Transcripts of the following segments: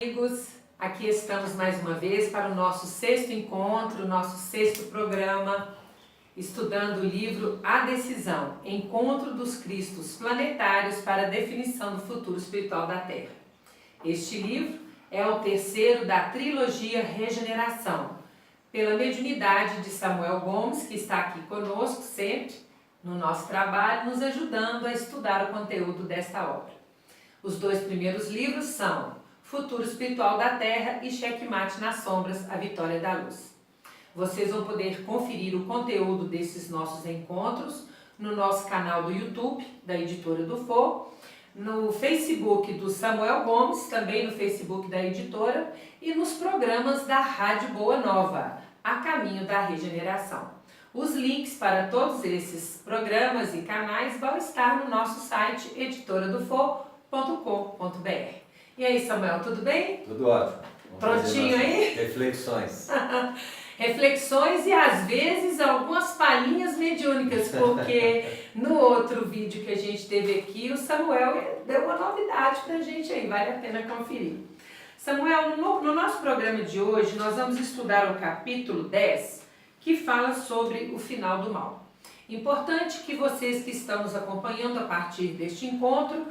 Amigos, aqui estamos mais uma vez para o nosso sexto encontro, nosso sexto programa, estudando o livro A Decisão, Encontro dos Cristos Planetários para a Definição do Futuro Espiritual da Terra. Este livro é o terceiro da trilogia Regeneração, pela mediunidade de Samuel Gomes, que está aqui conosco sempre, no nosso trabalho, nos ajudando a estudar o conteúdo desta obra. Os dois primeiros livros são Futuro Espiritual da Terra e Checkmate nas Sombras, a Vitória da Luz. Vocês vão poder conferir o conteúdo desses nossos encontros no nosso canal do YouTube, da Editora do For, no Facebook do Samuel Gomes, também no Facebook da Editora, e nos programas da Rádio Boa Nova, A Caminho da Regeneração. Os links para todos esses programas e canais vão estar no nosso site editoradofor.com.br. E aí, Samuel, tudo bem? Tudo ótimo. Vamos prontinho aí? Reflexões. Reflexões e às vezes algumas palhinhas mediúnicas, porque no outro vídeo que a gente teve aqui, o Samuel deu uma novidade pra gente aí, vale a pena conferir. Samuel, no nosso programa de hoje, nós vamos estudar o capítulo 10, que fala sobre o final do mal. Importante que vocês que estão nos acompanhando a partir deste encontro,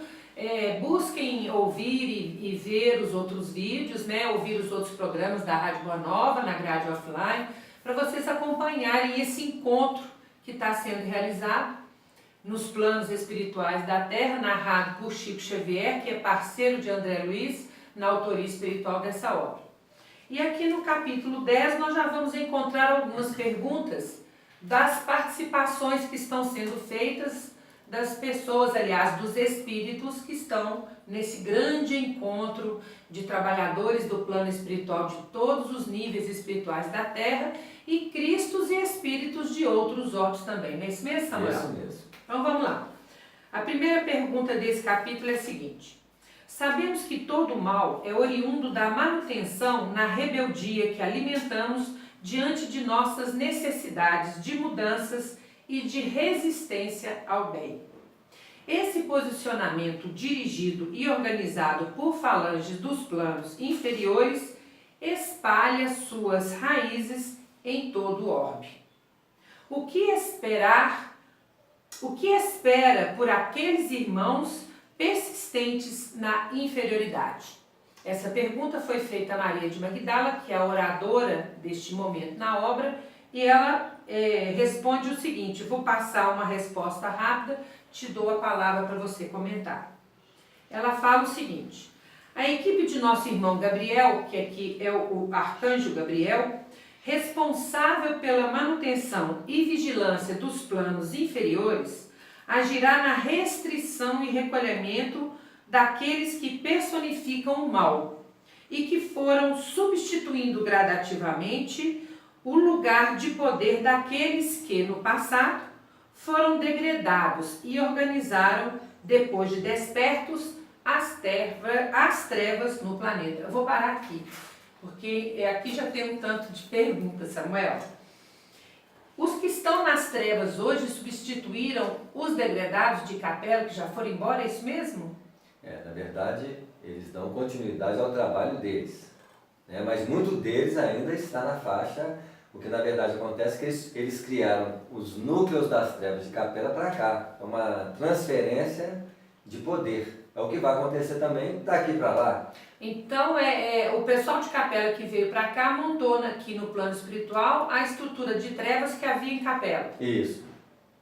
busquem ouvir e ver os outros vídeos, né? Ouvir os outros programas da Rádio Boa Nova, na grade offline, para vocês acompanharem esse encontro que está sendo realizado nos planos espirituais da Terra, narrado por Chico Xavier, que é parceiro de André Luiz, na autoria espiritual dessa obra. E aqui no capítulo 10 nós já vamos encontrar algumas perguntas das participações que estão sendo feitas das pessoas, aliás, dos espíritos que estão nesse grande encontro de trabalhadores do plano espiritual de todos os níveis espirituais da Terra e cristos e espíritos de outros ortos também. Não é isso mesmo, Samuel? Isso mesmo. Então vamos lá. A primeira pergunta desse capítulo é a seguinte: sabemos que todo mal é oriundo da manutenção na rebeldia que alimentamos diante de nossas necessidades de mudanças e de resistência ao bem. Esse posicionamento dirigido e organizado por falanges dos planos inferiores espalha suas raízes em todo o orbe. O que espera por aqueles irmãos persistentes na inferioridade? Essa pergunta foi feita a Maria de Magdala, que é a oradora deste momento na obra, e ela responde o seguinte: vou passar uma resposta rápida, te dou a palavra para você comentar. Ela fala o seguinte: a equipe de nosso irmão Gabriel, que aqui é o Arcanjo Gabriel, responsável pela manutenção e vigilância dos planos inferiores, agirá na restrição e recolhimento daqueles que personificam o mal e que foram substituindo gradativamente o lugar de poder daqueles que, no passado, foram degradados e organizaram, depois de despertos, as trevas no planeta. Eu vou parar aqui, porque aqui já tem um tanto de perguntas, Samuel. Os que estão nas trevas hoje substituíram os degradados de Capela, que já foram embora, é isso mesmo? Na verdade, eles dão continuidade ao trabalho deles, né? Mas muito deles ainda está na faixa. O que na verdade acontece é que eles criaram os núcleos das trevas de Capela para cá. É uma transferência de poder. É o que vai acontecer também daqui para lá. Então, o pessoal de Capela que veio para cá montou aqui no plano espiritual a estrutura de trevas que havia em Capela. Isso.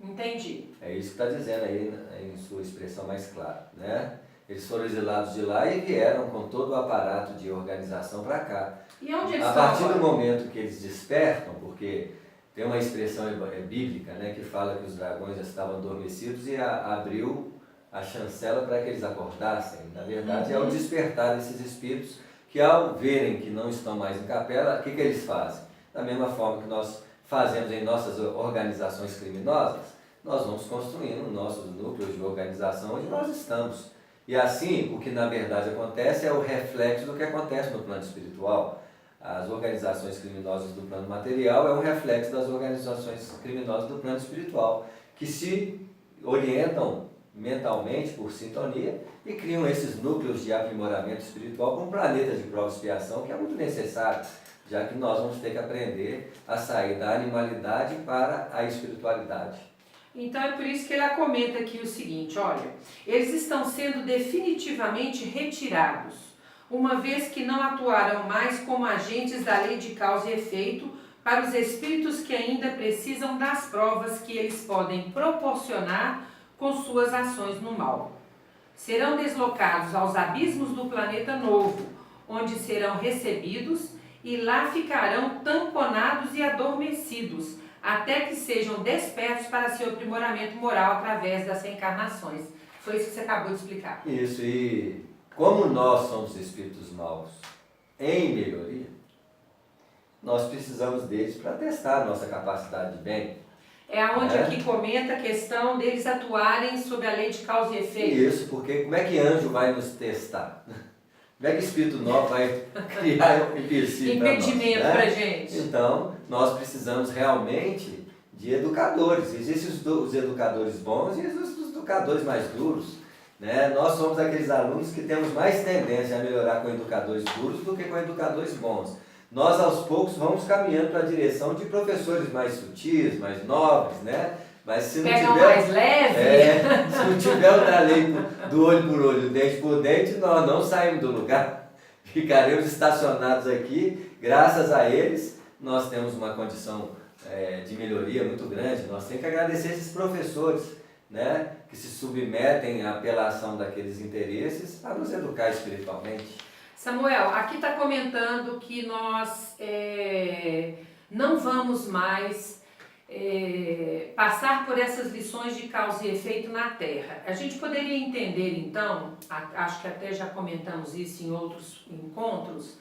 Entendi. É isso que está dizendo aí em sua expressão mais clara, né? Eles foram exilados de lá e vieram com todo o aparato de organização para cá. E onde eles A estão partir agora? do momento que eles despertam, porque tem uma expressão bíblica, né, que fala que os dragões já estavam adormecidos e abriu a chancela para que eles acordassem. Na verdade, é o despertar desses espíritos que, ao verem que não estão mais em Capela, o que eles fazem? Da mesma forma que nós fazemos em nossas organizações criminosas, nós vamos construindo nossos núcleos de organização onde nós estamos. E assim, o que na verdade acontece é o reflexo do que acontece no plano espiritual. As organizações criminosas do plano material é um reflexo das organizações criminosas do plano espiritual, que se orientam mentalmente por sintonia e criam esses núcleos de aprimoramento espiritual com um planeta de prova e expiação que é muito necessário, já que nós vamos ter que aprender a sair da animalidade para a espiritualidade. Então é por isso que ele comenta aqui o seguinte, olha, eles estão sendo definitivamente retirados, uma vez que não atuarão mais como agentes da lei de causa e efeito para os espíritos que ainda precisam das provas que eles podem proporcionar com suas ações no mal. Serão deslocados aos abismos do planeta novo, onde serão recebidos e lá ficarão tamponados e adormecidos, até que sejam despertos para seu aprimoramento moral através das reencarnações. Foi isso que você acabou de explicar. Isso, e como nós somos espíritos maus em melhoria, nós precisamos deles para testar a nossa capacidade de bem. É aonde aqui comenta a questão deles atuarem sob a lei de causa e efeito. Isso, porque como é que anjo vai nos testar? Como é que espírito novo vai criar um impedimento para a gente? Então, nós precisamos realmente de educadores. Existem os educadores bons e existem os educadores mais duros. Né? Nós somos aqueles alunos que temos mais tendência a melhorar com educadores duros do que com educadores bons. Nós, aos poucos, vamos caminhando para a direção de professores mais sutis, mais nobres, né? Mas se não Pegam tiver, mais leve. se não tiver o da lei do olho por olho, dente por dente, nós não saímos do lugar. Ficaremos estacionados aqui. Graças a eles, nós temos uma condição de melhoria muito grande. Nós temos que agradecer esses professores, né? Que se submetem à apelação daqueles interesses para nos educar espiritualmente. Samuel, aqui está comentando que nós não vamos mais passar por essas lições de causa e efeito na Terra. A gente poderia entender, então, acho que até já comentamos isso em outros encontros,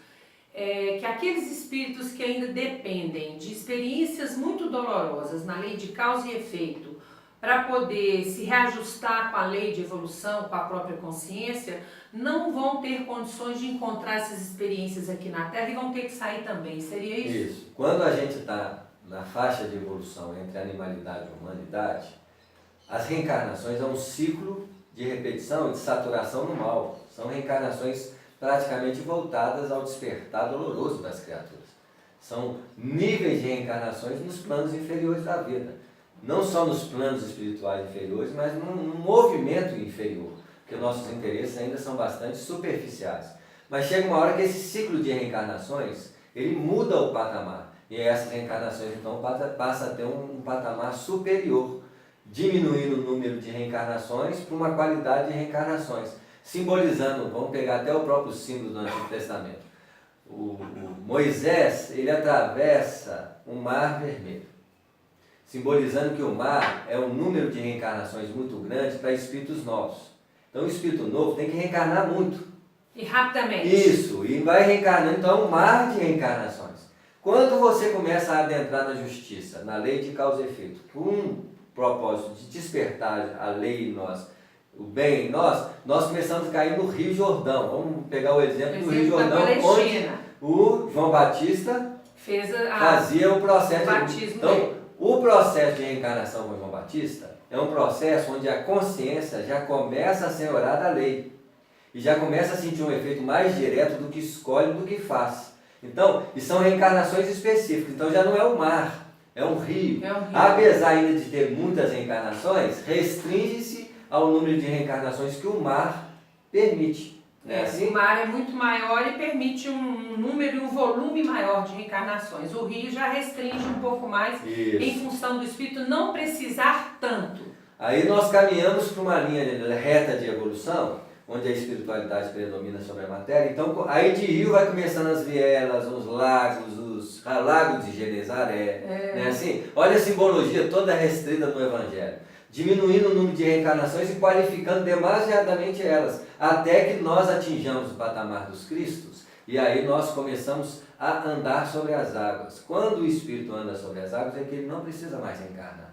que aqueles espíritos que ainda dependem de experiências muito dolorosas na lei de causa e efeito para poder se reajustar com a lei de evolução, com a própria consciência, não vão ter condições de encontrar essas experiências aqui na Terra e vão ter que sair também. Seria isso? Isso. Quando a gente está na faixa de evolução entre animalidade e humanidade, as reencarnações é um ciclo de repetição e de saturação no mal. São reencarnações praticamente voltadas ao despertar doloroso das criaturas. São níveis de reencarnações nos planos inferiores da vida. Não só nos planos espirituais inferiores, mas num movimento inferior, porque nossos interesses ainda são bastante superficiais. Mas chega uma hora que esse ciclo de reencarnações, ele muda o patamar. E essas reencarnações, então, passa a ter um patamar superior, diminuindo o número de reencarnações para uma qualidade de reencarnações. Simbolizando, vamos pegar até o próprio símbolo do Antigo Testamento. O Moisés, ele atravessa um mar vermelho, simbolizando que o mar é um número de reencarnações muito grande para espíritos novos. Então o espírito novo tem que reencarnar muito. E rapidamente. Isso, e vai reencarnando, então é um mar de reencarnações. Quando você começa a adentrar na justiça, na lei de causa e efeito, com um propósito de despertar a lei em nós, o bem em nós começamos a cair no Rio Jordão. Vamos pegar o exemplo do Rio Jordão, onde o João Batista fazia o processo batismo então, dele. O processo de reencarnação com João Batista é um processo onde a consciência já começa a senhorar da lei e já começa a sentir um efeito mais direto do que escolhe, do que faz. Então, e são reencarnações específicas, então já não é o mar, é um rio. Apesar ainda de ter muitas reencarnações, restringe-se ao número de reencarnações que o mar permite. Assim? O mar é muito maior e permite um número e um volume maior de reencarnações. O rio já restringe um pouco mais. Isso. Em função do espírito não precisar tanto. Aí nós caminhamos para uma linha reta de evolução, onde a espiritualidade predomina sobre a matéria. Então, aí de rio vai começando as vielas, os lagos, os lagos de Genezaré. Né? Assim, olha a simbologia toda restrita no Evangelho. Diminuindo o número de reencarnações e qualificando demasiadamente elas, até que nós atinjamos o patamar dos Cristos, e aí nós começamos a andar sobre as águas. Quando o Espírito anda sobre as águas, é que ele não precisa mais reencarnar.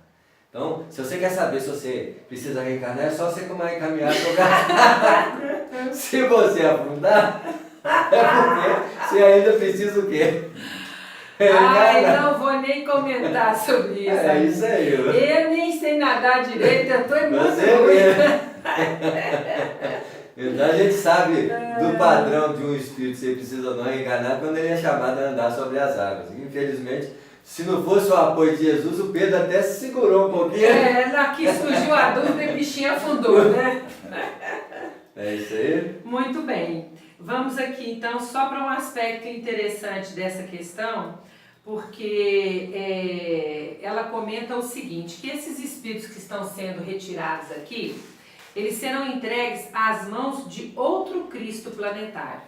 Então, se você quer saber se você precisa reencarnar, é só você caminhar sobre as águas. Se você afundar, é porque você ainda precisa o quê? Não vou nem comentar sobre isso. É isso aí. Eu nem sei nadar direito, eu estou muito ruim. Então a gente sabe do padrão de um espírito ser precisa ou não reencarnar quando ele é chamado a andar sobre as águas. Infelizmente, se não fosse o apoio de Jesus, o Pedro até se segurou um pouquinho. Aqui surgiu a dúvida e o bichinho afundou, né? É isso aí. Muito bem. Vamos aqui então só para um aspecto interessante dessa questão, porque ela comenta o seguinte, que esses espíritos que estão sendo retirados aqui, eles serão entregues às mãos de outro Cristo planetário,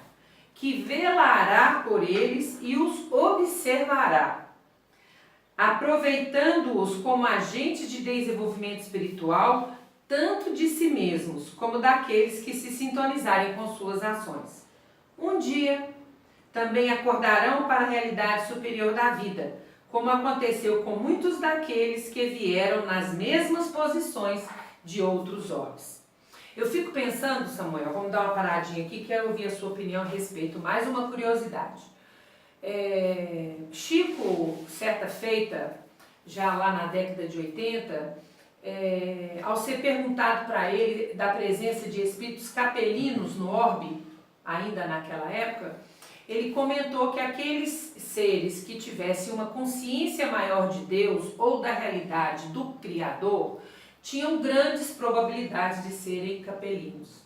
que velará por eles e os observará, aproveitando-os como agentes de desenvolvimento espiritual, tanto de si mesmos, como daqueles que se sintonizarem com suas ações. Um dia, também acordarão para a realidade superior da vida, como aconteceu com muitos daqueles que vieram nas mesmas posições de outros orbes. Eu fico pensando, Samuel, vamos dar uma paradinha aqui, quero ouvir a sua opinião a respeito, mais uma curiosidade. Chico, certa feita, já lá na década de 80, ao ser perguntado para ele da presença de espíritos capelinos no orbe, ainda naquela época, ele comentou que aqueles seres que tivessem uma consciência maior de Deus ou da realidade do Criador tinham grandes probabilidades de serem capelinos.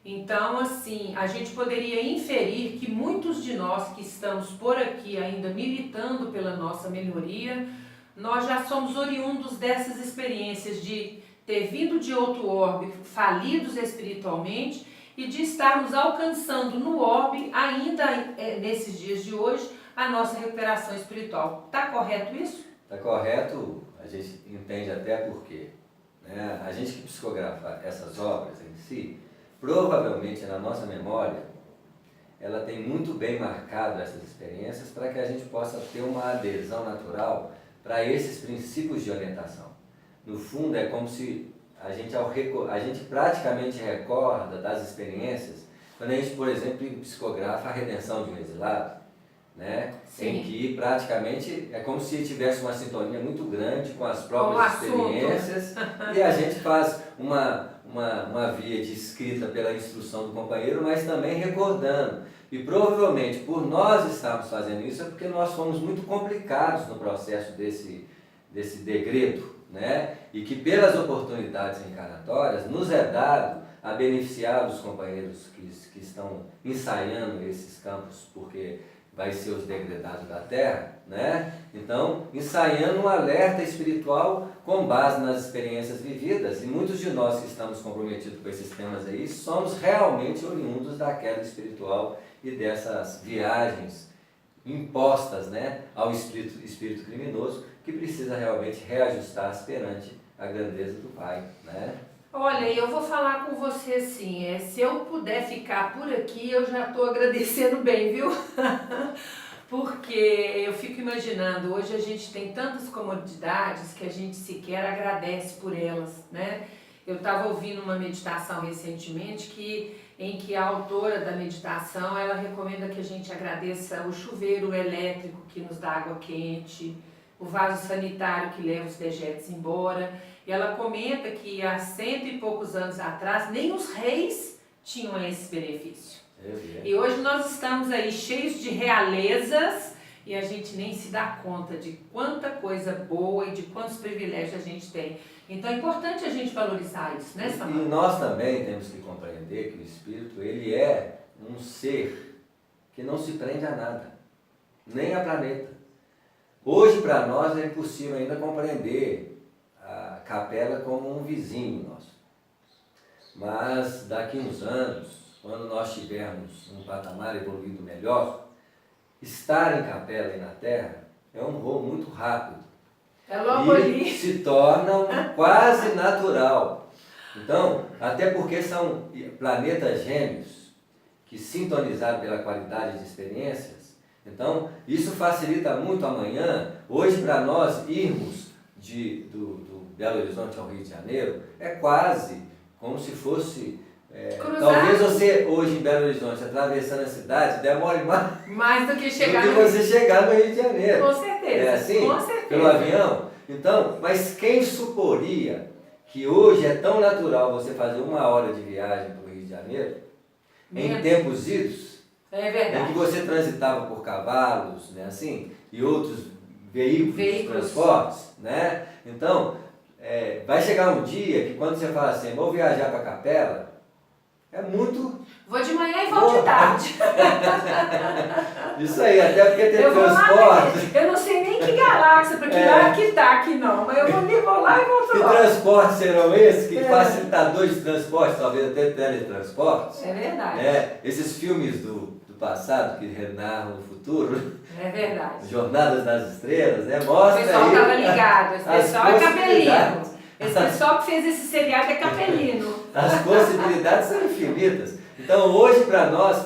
Então, assim, a gente poderia inferir que muitos de nós que estamos por aqui ainda militando pela nossa melhoria, nós já somos oriundos dessas experiências de ter vindo de outro orbe, falidos espiritualmente, e de estarmos alcançando no orbe, ainda nesses dias de hoje, a nossa recuperação espiritual. Está correto isso? Está correto, a gente entende até por quê. Né? A gente que psicografa essas obras em si, provavelmente na nossa memória, ela tem muito bem marcado essas experiências para que a gente possa ter uma adesão natural para esses princípios de orientação. No fundo, é como se a gente praticamente recorda das experiências quando a gente, por exemplo, psicografa a redenção de um exilado, né? Em que praticamente é como se tivesse uma sintonia muito grande com as próprias experiências e a gente faz uma via de escrita pela instrução do companheiro, mas também recordando. E provavelmente por nós estarmos fazendo isso é porque nós fomos muito complicados no processo desse degredo, né? E que pelas oportunidades encarnatórias nos é dado a beneficiar os companheiros que estão ensaiando esses campos, porque vai ser os degredados da Terra, né? Então, ensaiando um alerta espiritual com base nas experiências vividas, e muitos de nós que estamos comprometidos com esses temas aí, somos realmente oriundos da queda espiritual e dessas viagens impostas, né, ao espírito criminoso, que precisa realmente reajustar-se perante a grandeza do Pai, né? Olha, eu vou falar com você assim, se eu puder ficar por aqui, eu já estou agradecendo bem, viu? Porque eu fico imaginando, hoje a gente tem tantas comodidades que a gente sequer agradece por elas, né? Eu estava ouvindo uma meditação recentemente em que a autora da meditação, ela recomenda que a gente agradeça o chuveiro elétrico que nos dá água quente, o vaso sanitário que leva os dejetos embora. E ela comenta que há 100 e poucos anos atrás, nem os reis tinham esse benefício. E hoje nós estamos aí cheios de realezas e a gente nem se dá conta de quanta coisa boa e de quantos privilégios a gente tem. Então é importante a gente valorizar isso, né, Samuel? E nós também temos que compreender que o Espírito, ele é um ser que não se prende a nada, nem a planeta. Hoje, para nós, é impossível ainda compreender a capela como um vizinho nosso. Mas daqui uns anos, quando nós tivermos um patamar evoluído melhor, estar em capela e na Terra é um voo muito rápido. É logo ali. Se torna quase natural. Então, até porque são planetas gêmeos que sintonizaram pela qualidade de experiências, então isso facilita muito amanhã. Hoje, para nós irmos do Belo Horizonte ao Rio de Janeiro, é quase como se fosse... talvez você hoje em Belo Horizonte, atravessando a cidade, demore mais do que chegar do que você chegar no Rio de Janeiro. Com certeza. É assim? Com certeza. Pelo avião? Então, mas quem suporia que hoje é tão natural você fazer 1 hora de viagem para o Rio de Janeiro, em tempos idos, em que você transitava por cavalos, né, assim, e outros veículos de transportes, né? Então, vai chegar um dia que quando você fala assim, vou viajar para Capela, é muito... Vou de manhã e volto de tarde. Isso aí, até porque tem transporte. Eu não sei nem que galáxia, para que lado que tá aqui não, mas eu vou lá e volto lá. Que transportes serão esses? Que facilitadores de transporte, talvez até teletransportes? É verdade. Né? Esses filmes do passado que renarram o futuro. É verdade. Jornadas nas Estrelas, né? Mostra aí. O pessoal estava ligado, esse pessoal é capelino. Esse pessoal que fez esse seriado é capelino. As possibilidades são infinitas. Então hoje para nós,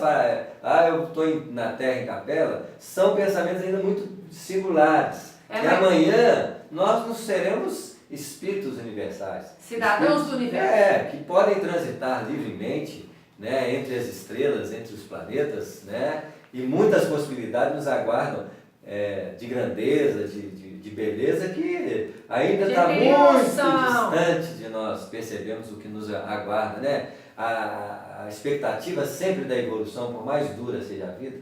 eu estou na Terra em Capela, são pensamentos ainda muito singulares. E amanhã nós nos seremos espíritos universais. Cidadãos do universo. Que podem transitar livremente, né, entre as estrelas, entre os planetas, né, e muitas possibilidades nos aguardam de grandeza, de beleza, que ainda está muito distante de nós percebermos o que nos aguarda, né? A expectativa sempre da evolução, por mais dura seja a vida,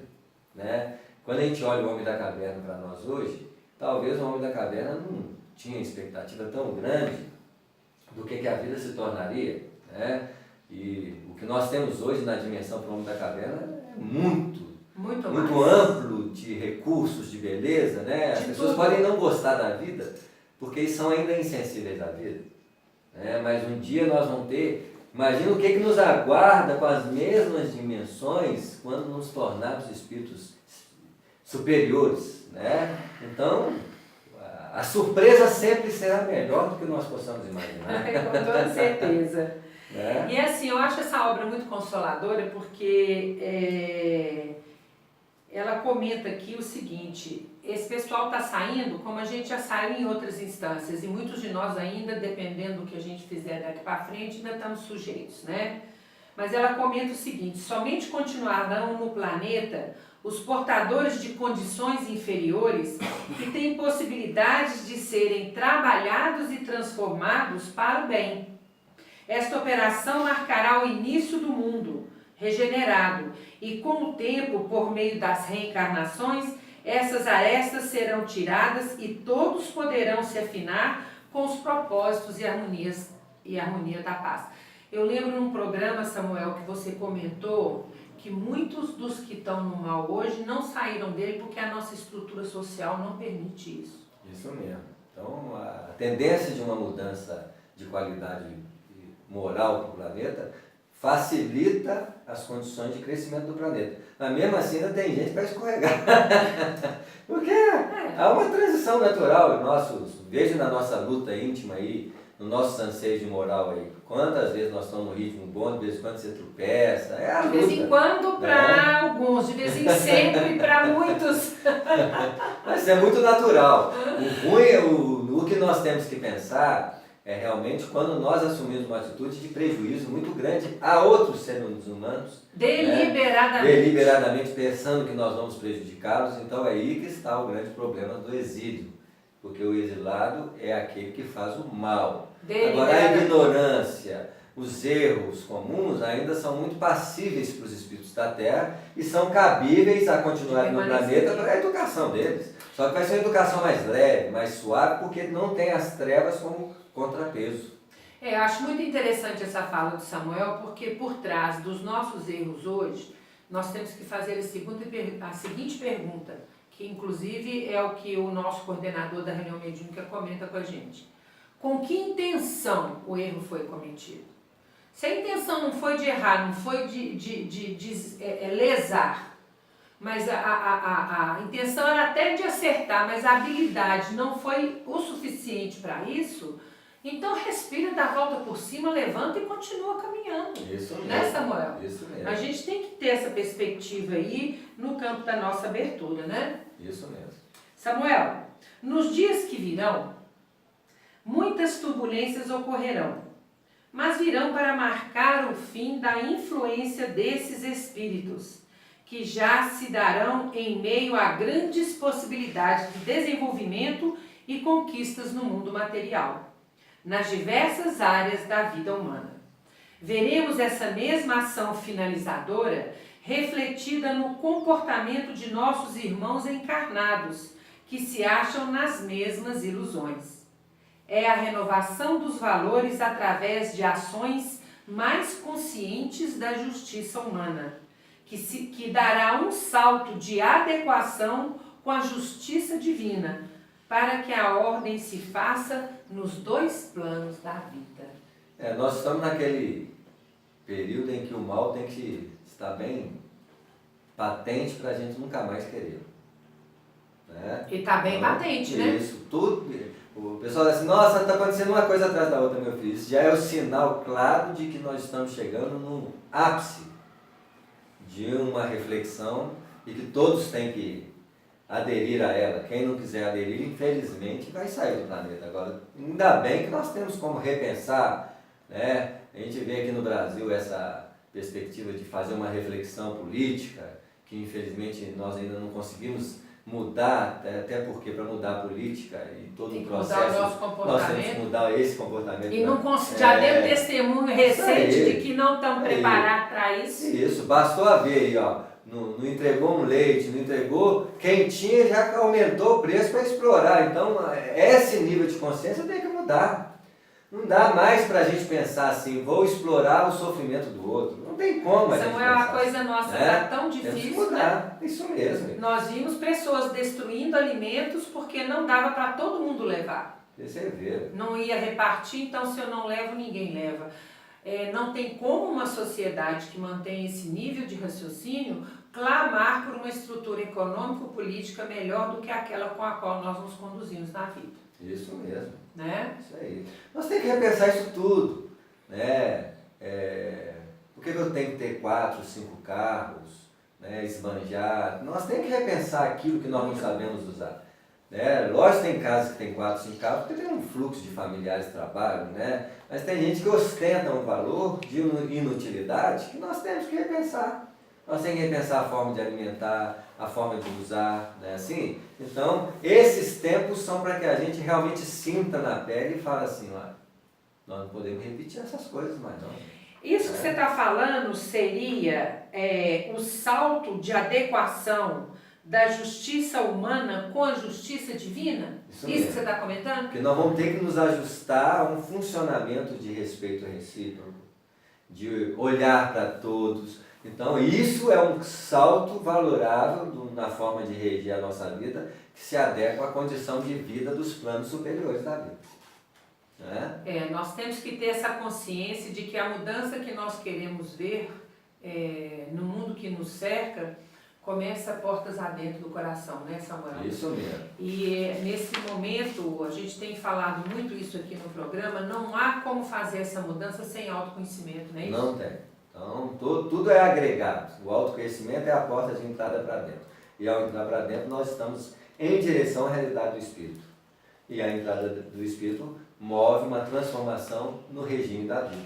né? Quando a gente olha o Homem da Caverna para nós hoje, talvez o Homem da Caverna não tinha expectativa tão grande do que a vida se tornaria, né? E o que nós temos hoje na dimensão para o Homem da Caverna é muito amplo de recursos, de beleza, né? As pessoas podem não gostar da vida, porque são ainda insensíveis à vida, né? Mas um dia nós vamos ter... Imagina o que nos aguarda com as mesmas dimensões quando nos tornarmos espíritos superiores, né? Então, a surpresa sempre será melhor do que nós possamos imaginar. Com toda certeza. E assim, eu acho essa obra muito consoladora porque ela comenta aqui o seguinte: esse pessoal está saindo como a gente já saiu em outras instâncias, e muitos de nós ainda, dependendo do que a gente fizer daqui para frente, ainda estamos sujeitos, né? Mas ela comenta o seguinte: somente continuarão no planeta os portadores de condições inferiores que têm possibilidades de serem trabalhados e transformados para o bem. Esta operação marcará o início do mundo regenerado, e com o tempo, por meio das reencarnações, essas arestas serão tiradas e todos poderão se afinar com os propósitos e harmonia da paz. Eu lembro num programa, Samuel, que você comentou que muitos dos que estão no mal hoje não saíram dele porque a nossa estrutura social não permite isso. Isso mesmo. Então, a tendência de uma mudança de qualidade moral para o planeta facilita as condições de crescimento do planeta. Mas mesmo assim ainda tem gente para escorregar. Porque há uma transição natural. Veja na nossa luta íntima aí, no nosso anseio de moral aí. Quantas vezes nós estamos no ritmo bom, de vez em quando você tropeça. É a luta. De vez em quando para alguns, de vez em sempre para muitos. Mas é muito natural. O ruim, o que nós temos que pensar é realmente quando nós assumimos uma atitude de prejuízo muito grande a outros seres humanos. Deliberadamente. Né? Deliberadamente pensando que nós vamos prejudicá-los. Então é aí que está o grande problema do exílio. Porque o exilado é aquele que faz o mal. Agora a ignorância, os erros comuns ainda são muito passíveis para os espíritos da Terra e são cabíveis a continuar no planeta para a educação deles. Só que vai ser uma educação mais leve, mais suave, porque não tem as trevas como contrapeso. Eu acho muito interessante essa fala do Samuel, porque por trás dos nossos erros hoje, nós temos que fazer a seguinte pergunta, que inclusive é o que o nosso coordenador da reunião mediúnica comenta com a gente. Com que intenção o erro foi cometido? Se a intenção não foi de errar, não foi de lesar, mas a intenção era até de acertar, mas a habilidade não foi o suficiente para isso, então respira, dá a volta por cima, levanta e continua caminhando. Isso mesmo. Né, Samuel? Isso mesmo. A gente tem que ter essa perspectiva aí no campo da nossa abertura, né? Isso mesmo. Samuel, nos dias que virão, muitas turbulências ocorrerão, mas virão para marcar o fim da influência desses espíritos, que já se darão em meio a grandes possibilidades de desenvolvimento e conquistas no mundo material. nas diversas áreas da vida humana. Veremos essa mesma ação finalizadora refletida no comportamento de nossos irmãos encarnados, que se acham nas mesmas ilusões. É a renovação dos valores através de ações mais conscientes da justiça humana, que dará um salto de adequação com a justiça divina, para que a ordem se faça nos dois planos da vida. Nós estamos naquele período em que o mal tem que estar bem patente para a gente nunca mais querer. Né? E está bem patente, né? Isso, tudo. O pessoal diz assim, nossa, está acontecendo uma coisa atrás da outra, meu filho. Isso já é o sinal claro de que nós estamos chegando no ápice de uma reflexão e que todos têm que aderir a ela. Quem não quiser aderir, infelizmente, vai sair do planeta. Agora, ainda bem que nós temos como repensar, né? A gente vê aqui no Brasil essa perspectiva de fazer uma reflexão política, que infelizmente nós ainda não conseguimos mudar, até porque para mudar a política e todo o processo, nós temos que mudar esse comportamento. E não já deu testemunho recente de que não estão preparados para isso. Isso, bastou haver aí, ó. Não entregou um leite, não entregou, quem tinha já aumentou o preço para explorar. Então, esse nível de consciência tem que mudar. Não dá mais para a gente pensar assim, vou explorar o sofrimento do outro. Não tem como. Samuel, a coisa nossa está tão difícil, né? Isso mesmo. Nós vimos pessoas destruindo alimentos porque não dava para todo mundo levar. Não ia repartir, então se eu não levo, ninguém leva. Não tem como uma sociedade que mantém esse nível de raciocínio clamar por uma estrutura econômico-política melhor do que aquela com a qual nós nos conduzimos na vida. Isso mesmo. Né? Isso aí. Nós temos que repensar isso tudo. Né? Por que eu tenho que ter 4, 5 carros, né? Esbanjar? Nós temos que repensar aquilo que nós não sabemos usar. Né? Lógico que tem casas que tem 4, 5 carros, porque tem um fluxo de familiares que trabalham, né? Mas tem gente que ostenta um valor de inutilidade que nós temos que repensar. Nós temos que repensar a forma de alimentar, a forma de usar, né? Assim, então, esses tempos são para que a gente realmente sinta na pele e fale assim, ó, nós não podemos repetir essas coisas mais não. Isso que você está falando seria o salto de adequação da justiça humana com a justiça divina? Isso que você está comentando? Porque nós vamos ter que nos ajustar a um funcionamento de respeito recíproco, de olhar para todos. Então isso é um salto valorável na forma de reger a nossa vida, que se adequa à condição de vida dos planos superiores da vida. Né? Nós temos que ter essa consciência de que a mudança que nós queremos ver no mundo que nos cerca começa portas adentro do coração, né, Samuel? Isso mesmo. E nesse momento, a gente tem falado muito isso aqui no programa, não há como fazer essa mudança sem autoconhecimento, não é isso? Não tem. Então, tudo é agregado. O autoconhecimento é a porta de entrada para dentro. E ao entrar para dentro, nós estamos em direção à realidade do Espírito. E a entrada do Espírito move uma transformação no regime da vida.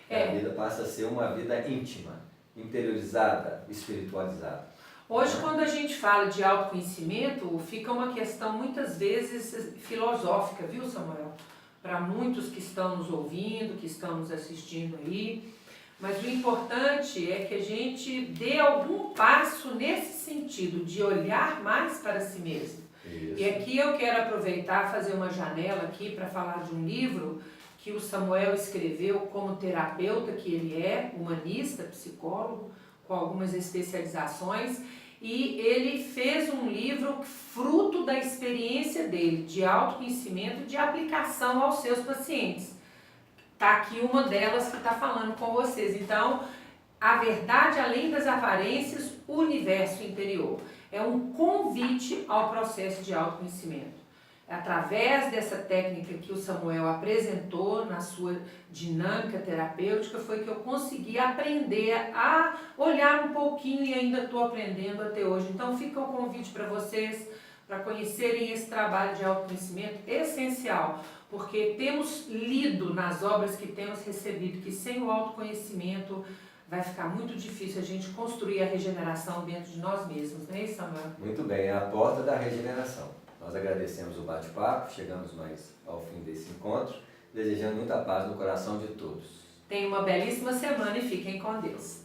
A vida passa a ser uma vida íntima, interiorizada, espiritualizada. Hoje, quando a gente fala de autoconhecimento, fica uma questão muitas vezes filosófica, viu, Samuel? Para muitos que estão nos ouvindo, que estão nos assistindo aí. Mas o importante é que a gente dê algum passo nesse sentido, de olhar mais para si mesmo. Isso. E aqui eu quero aproveitar, fazer uma janela aqui para falar de um livro que o Samuel escreveu como terapeuta, que ele é humanista, psicólogo, com algumas especializações, e ele fez um livro fruto da experiência dele, de autoconhecimento, de aplicação aos seus pacientes. Está aqui uma delas que está falando com vocês. Então, a verdade além das aparências, o universo interior. É um convite ao processo de autoconhecimento. Através dessa técnica que o Samuel apresentou na sua dinâmica terapêutica, foi que eu consegui aprender a olhar um pouquinho e ainda estou aprendendo até hoje. Então fica o convite para vocês, para conhecerem esse trabalho de autoconhecimento essencial, porque temos lido nas obras que temos recebido que sem o autoconhecimento vai ficar muito difícil a gente construir a regeneração dentro de nós mesmos, não é isso, Samuel? Muito bem, é a porta da regeneração. Nós agradecemos o bate-papo, chegamos mais ao fim desse encontro desejando muita paz no coração de todos. Tenham uma belíssima semana e fiquem com Deus.